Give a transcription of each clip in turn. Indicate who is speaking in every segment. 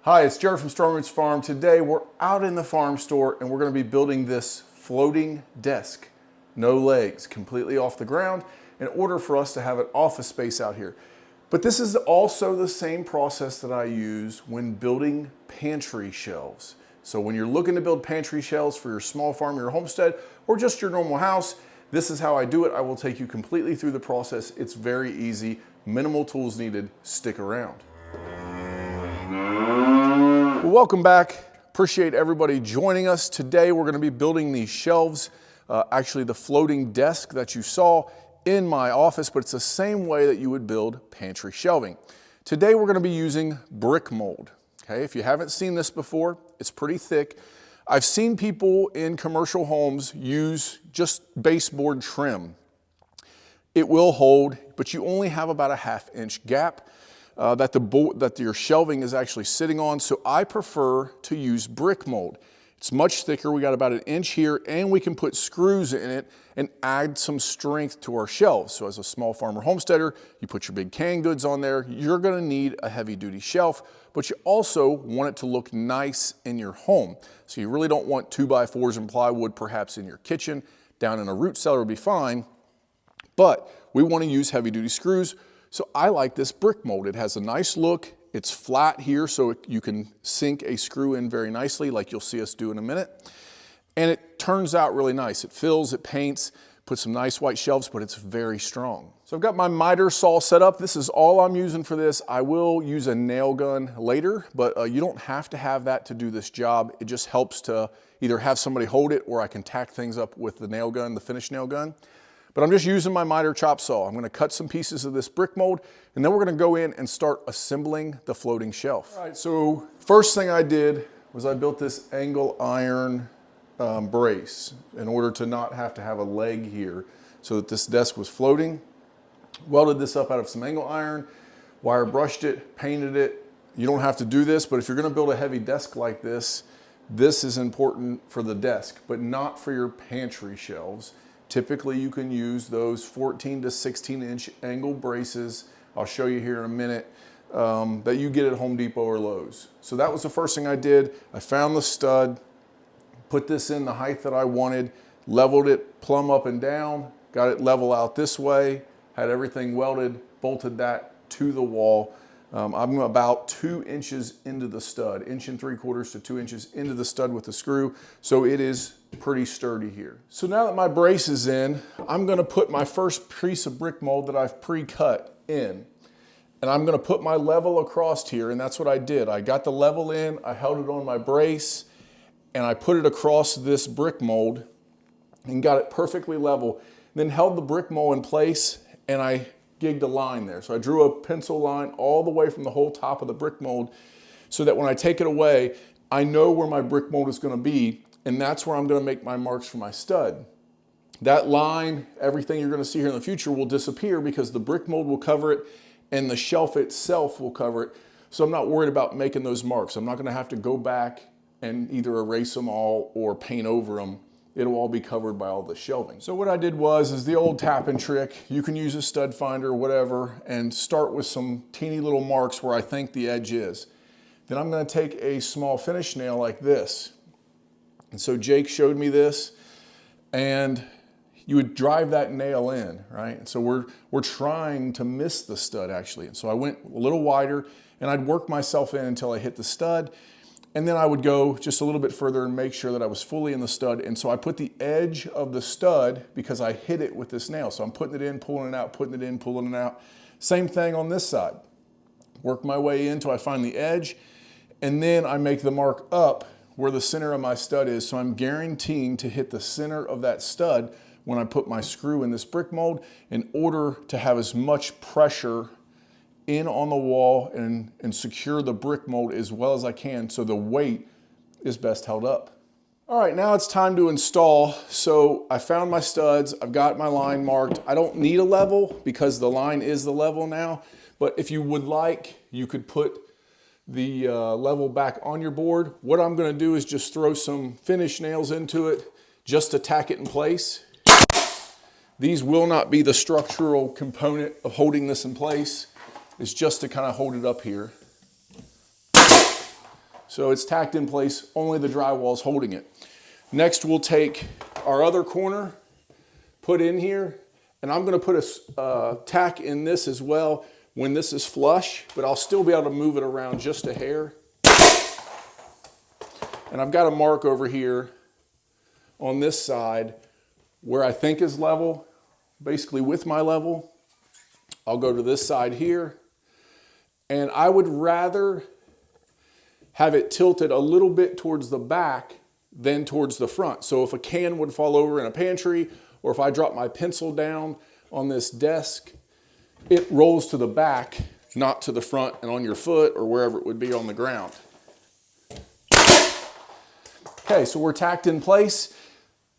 Speaker 1: Hi, it's Jared from Strongroots Farm. Today we're out in the farm store and we're going to be building this floating desk. No legs, completely off the ground, in order for us to have an office space out here. But this is also the same process that I use when building pantry shelves. So when you're looking to build pantry shelves for your small farm, your homestead, or just your normal house, this is how I do it. I will take you completely through the process. It's very easy, minimal tools needed. Stick around. Well, welcome back. Appreciate everybody joining us. Today we're going to be building these shelves, actually the floating desk that you saw in my office, but it's the same way that you would build pantry shelving. Today we're going to be using brick mold. Okay, if you haven't seen this before, it's pretty thick. I've seen people in commercial homes use just baseboard trim. It will hold, but you only have about a 1/2 inch gap that your shelving is actually sitting on. So I prefer to use brick mold. It's much thicker. We got about 1 inch here, and we can put screws in it and add some strength to our shelves. So as a small farmer homesteader, you put your big canned goods on there, you're gonna need a heavy duty shelf, but you also want it to look nice in your home. So you really don't want 2x4s and plywood perhaps in your kitchen. Down in a root cellar would be fine, but we wanna use heavy duty screws. So I like this brick mold. It has a nice look. It's flat here, so you can sink a screw in very nicely, like you'll see us do in a minute. And it turns out really nice. It fills, it paints, puts some nice white shelves, but it's very strong. So I've got my miter saw set up. This is all I'm using for this. I will use a nail gun later, but you don't have to have that to do this job. It just helps to either have somebody hold it, or I can tack things up with the nail gun, the finish nail gun. But I'm just using my miter chop saw. I'm gonna cut some pieces of this brick mold, and then we're gonna go in and start assembling the floating shelf. All right, so first thing I did was I built this angle iron brace in order to not have to have a leg here so that this desk was floating. Welded this up out of some angle iron, wire brushed it, painted it. You don't have to do this, but if you're gonna build a heavy desk like this, this is important for the desk, but not for your pantry shelves. Typically, you can use those 14 to 16 inch angle braces. I'll show you here in a minute, that you get at Home Depot or Lowe's. So that was the first thing I did. I found the stud, put this in the height that I wanted, leveled it plumb up and down, got it level out this way, had everything welded, bolted that to the wall. I'm about 2 inches into the stud, 1 3/4 to 2 inches into the stud with the screw. So it is pretty sturdy here. So now that my brace is in, I'm gonna put my first piece of brick mold that I've pre-cut in. And I'm gonna put my level across here, and that's what I did. I got the level in, I held it on my brace, and I put it across this brick mold and got it perfectly level. Then held the brick mold in place, and I gigged a line there. So I drew a pencil line all the way from the whole top of the brick mold so that when I take it away, I know where my brick mold is gonna be, and that's where I'm gonna make my marks for my stud. That line, everything you're gonna see here in the future will disappear because the brick mold will cover it and the shelf itself will cover it. So I'm not worried about making those marks. I'm not gonna have to go back and either erase them all or paint over them. It'll all be covered by all the shelving. So what I did is the old tapping trick. You can use a stud finder, whatever, and start with some teeny little marks where I think the edge is. Then I'm gonna take a small finish nail like this. And so Jake showed me this, and you would drive that nail in, right? And so we're trying to miss the stud actually. And so I went a little wider, and I'd work myself in until I hit the stud. And then I would go just a little bit further and make sure that I was fully in the stud. And so I put the edge of the stud because I hit it with this nail. So I'm putting it in, pulling it out, putting it in, pulling it out. Same thing on this side. Work my way in until I find the edge. And then I make the mark up where the center of my stud is. So I'm guaranteeing to hit the center of that stud when I put my screw in this brick mold in order to have as much pressure in on the wall and secure the brick mold as well as I can so the weight is best held up. All right, now it's time to install. So I found my studs, I've got my line marked. I don't need a level because the line is the level now, but if you would like, you could put the level back on your board. What I'm gonna do is just throw some finish nails into it just to tack it in place. These will not be the structural component of holding this in place. It's just to kind of hold it up here. So it's tacked in place, only the drywall is holding it. Next, we'll take our other corner, put in here, and I'm gonna put a tack in this as well when this is flush, but I'll still be able to move it around just a hair. And I've got a mark over here on this side where I think is level, basically with my level. I'll go to this side here, and I would rather have it tilted a little bit towards the back than towards the front. So if a can would fall over in a pantry, or if I drop my pencil down on this desk, it rolls to the back, not to the front and on your foot or wherever it would be on the ground. Okay, so we're tacked in place.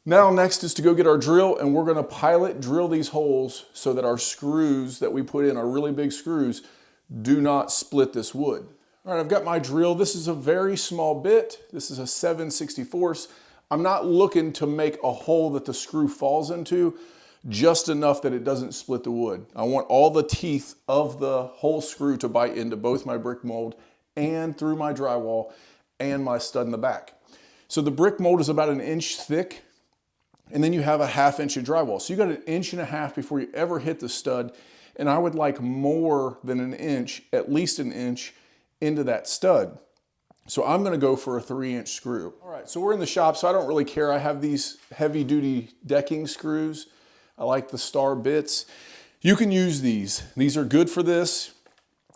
Speaker 1: Now next is to go get our drill, and we're gonna pilot drill these holes so that our screws that we put in, our really big screws, do not split this wood. All right, I've got my drill. This is a very small bit. This is a 7/64. I'm not looking to make a hole that the screw falls into, just enough that it doesn't split the wood. I want all the teeth of the whole screw to bite into both my brick mold and through my drywall and my stud in the back. So the brick mold is about 1 inch thick, and then you have a 1/2 inch of drywall. So you got 1.5 inches before you ever hit the stud, and I would like more than 1 inch, at least 1 inch, into that stud. So I'm gonna go for a 3-inch screw. All right, so we're in the shop, so I don't really care. I have these heavy duty decking screws. I like the star bits. You can use these. These are good for this.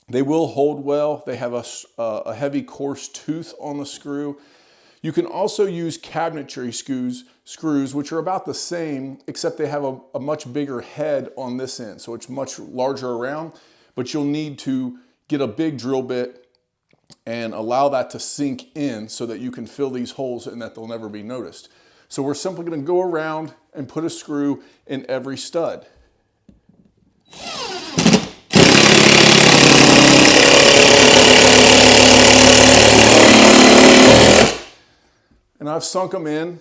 Speaker 1: They will hold well. They have a heavy coarse tooth on the screw. You can also use cabinetry screws, which are about the same, except they have a much bigger head on this end, so it's much larger around, but you'll need to get a big drill bit and allow that to sink in so that you can fill these holes and that they'll never be noticed. So we're simply gonna go around and put a screw in every stud. And I've sunk them in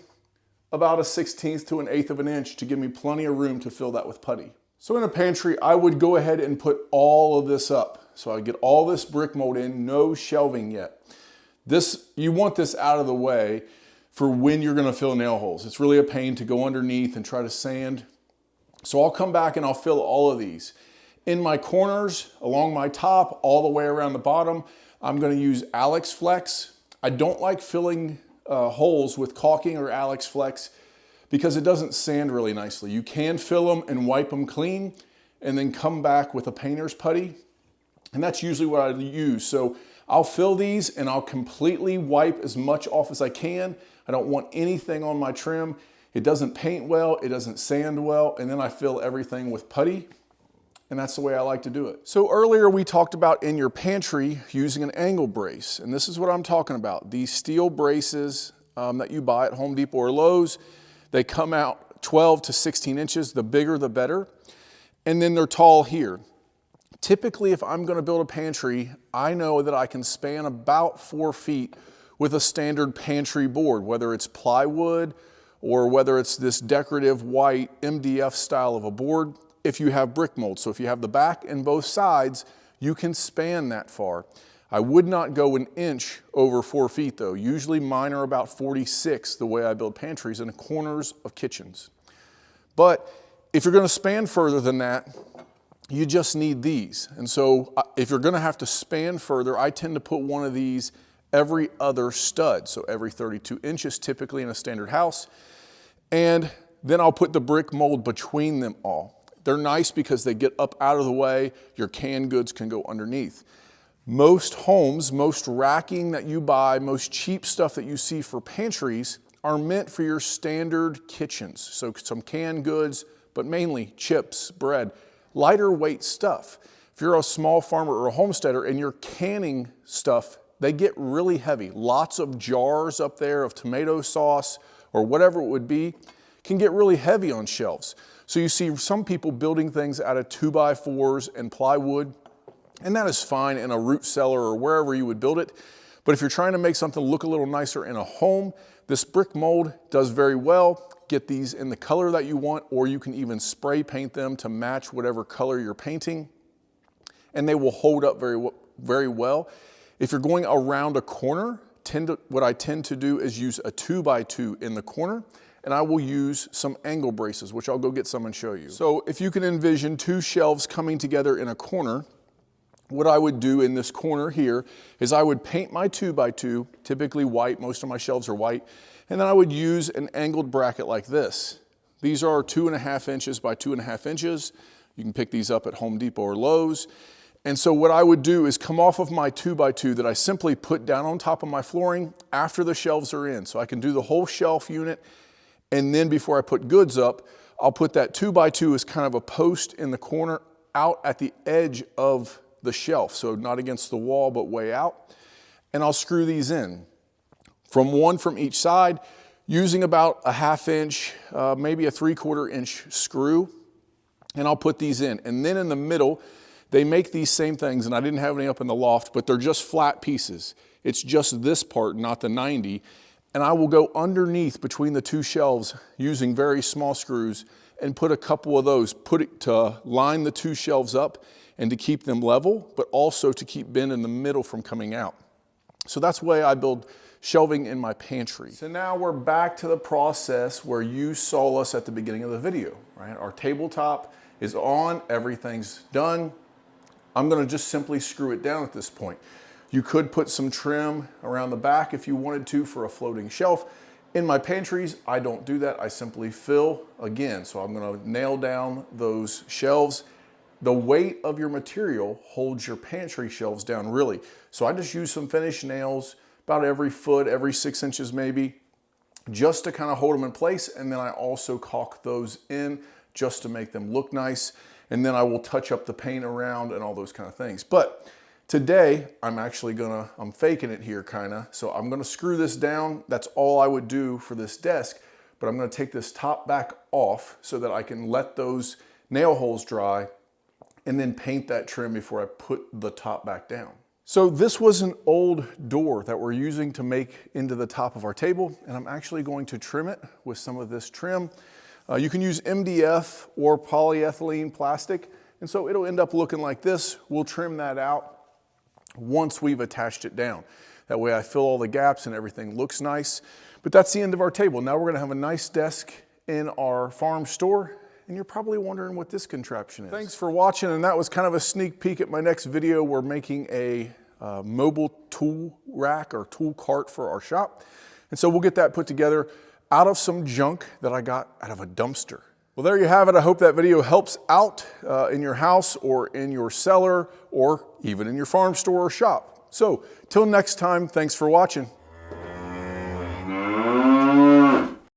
Speaker 1: about 1/16 to 1/8 of an inch to give me plenty of room to fill that with putty. So in a pantry, I would go ahead and put all of this up. So I get all this brick mold in, no shelving yet. You want this out of the way for when you're gonna fill nail holes. It's really a pain to go underneath and try to sand. So I'll come back and I'll fill all of these. In my corners, along my top, all the way around the bottom, I'm gonna use Alex Flex. I don't like filling holes with caulking or Alex Flex because it doesn't sand really nicely. You can fill them and wipe them clean and then come back with a painter's putty, and that's usually what I use. So I'll fill these and I'll completely wipe as much off as I can. I don't want anything on my trim. It doesn't paint well, it doesn't sand well, and then I fill everything with putty. And that's the way I like to do it. So earlier we talked about in your pantry using an angle brace, and this is what I'm talking about. These steel braces that you buy at Home Depot or Lowe's, they come out 12 to 16 inches, the bigger the better, and then they're tall here. Typically, if I'm gonna build a pantry, I know that I can span about 4 feet with a standard pantry board, whether it's plywood or whether it's this decorative white MDF style of a board. If you have brick mold. So if you have the back and both sides, you can span that far. I would not go 1 inch over 4 feet though. Usually mine are about 46 the way I build pantries in the corners of kitchens. But if you're gonna span further than that, you just need these. And so if you're gonna have to span further, I tend to put one of these every other stud. So every 32 inches typically in a standard house. And then I'll put the brick mold between them all. They're nice because they get up out of the way. Your canned goods can go underneath. Most homes, most racking that you buy, most cheap stuff that you see for pantries are meant for your standard kitchens. So some canned goods, but mainly chips, bread, lighter weight stuff. If you're a small farmer or a homesteader and you're canning stuff, they get really heavy. Lots of jars up there of tomato sauce or whatever it would be can get really heavy on shelves. So you see some people building things out of 2x4s and plywood, and that is fine in a root cellar or wherever you would build it. But if you're trying to make something look a little nicer in a home, this brick mold does very well. Get these in the color that you want, or you can even spray paint them to match whatever color you're painting, and they will hold up very well. If you're going around a corner, what I tend to do is use a 2x2 in the corner, and I will use some angle braces, which I'll go get some and show you. So if you can envision two shelves coming together in a corner, what I would do in this corner here is I would paint my 2x2, typically white, most of my shelves are white, and then I would use an angled bracket like this. These are 2.5 inches by 2.5 inches. You can pick these up at Home Depot or Lowe's. And so what I would do is come off of my 2x2 that I simply put down on top of my flooring after the shelves are in. So I can do the whole shelf unit, and then before I put goods up, I'll put that 2x2 as kind of a post in the corner out at the edge of the shelf. So not against the wall, but way out. And I'll screw these in one from each side, using about a 1/2 inch, maybe a 3/4 inch screw. And I'll put these in. And then in the middle, they make these same things, and I didn't have any up in the loft, but they're just flat pieces. It's just this part, not the 90. And I will go underneath between the two shelves using very small screws and put a couple of those, to line the two shelves up and to keep them level, but also to keep bin in the middle from coming out. So that's the way I build shelving in my pantry. So now we're back to the process where you saw us at the beginning of the video, right? Our tabletop is on, everything's done. I'm gonna just simply screw it down at this point. You could put some trim around the back if you wanted to for a floating shelf. In my pantries, I don't do that. I simply fill again. So I'm gonna nail down those shelves. The weight of your material holds your pantry shelves down really. So I just use some finished nails about every foot, every 6 inches maybe, just to kind of hold them in place. And then I also caulk those in just to make them look nice. And then I will touch up the paint around and all those kind of things. But today, I'm faking it here kinda. So I'm gonna screw this down. That's all I would do for this desk. But I'm gonna take this top back off so that I can let those nail holes dry and then paint that trim before I put the top back down. So this was an old door that we're using to make into the top of our table, and I'm actually going to trim it with some of this trim. You can use MDF or polyethylene plastic, and so it'll end up looking like this. We'll trim that out once we've attached it down. That way I fill all the gaps and everything looks nice. But that's the end of our table. Now we're gonna have a nice desk in our farm store, and you're probably wondering what this contraption is. Thanks for watching, and that was kind of a sneak peek at my next video. We're making a mobile tool rack or tool cart for our shop. And so we'll get that put together out of some junk that I got out of a dumpster. Well, there you have it. I hope that video helps out in your house or in your cellar or even in your farm store or shop. So till next time, thanks for watching.